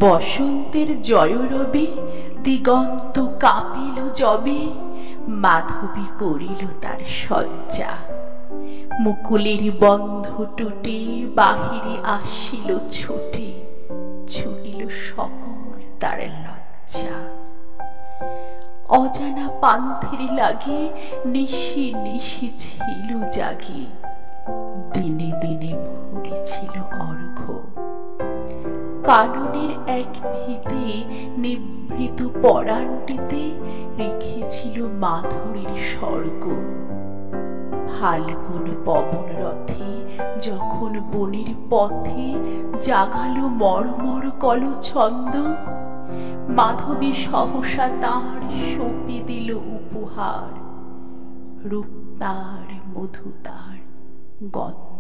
বসন্তের জয়রবে দিগন্ত কাঁপিল যবে, মাধবী করিল তার শয্যা। মুকুলের বন্ধ টুটে বাহিরে আসিল ছুটে, ছুটিল সকল তার লজ্জা। অজানা পান্থের লাগি নিশি নিশি ছিল জাগি, দিনে দিনে ভরেছিল অর্ঘ্য। কাননের এক ভিতে নিভৃত পরাণটিতে রেখেছিল মাধুরীর স্বর্গ। ফাল্গুন পবন রথে যখন বনের পথে জাগালো মর্মর কল ছন্দ, মাধবী সহসা তার সঁপে দিল উপহার, রূপ তার মধু তার গন্ধ।